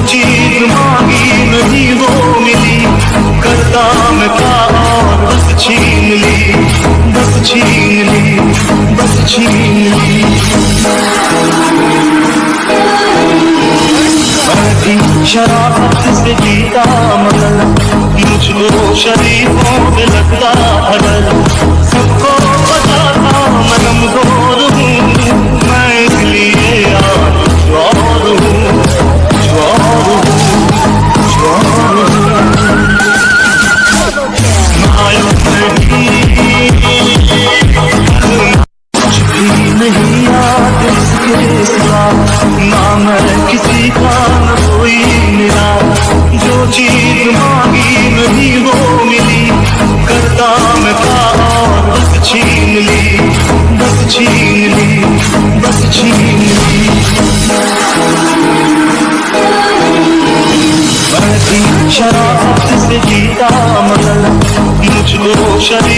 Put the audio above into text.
चीज मांगी नहीं वो मिली, करता मैं क्या और बस छीन ली, बस छीन ली, बस छीन ली। बैठी शरारत से जीता मगर मुझको शरीफों में लगता अगर, सबको पता था मैं नमखोर हूँ, मैं इसलिए यार ज्वार हूँ, ज्वार हूँ, ज्वार हूँ। कुछ भी नहीं याद इसके सिवा, ना मैं किसी का न कोई मिला, जो चीज मांगी नहीं वो मिली, करता मैं क्या और बस छीन ली, बस छीन ली, बस छीन ली। बैठी शरारत से जीता मगर मुझको शरीर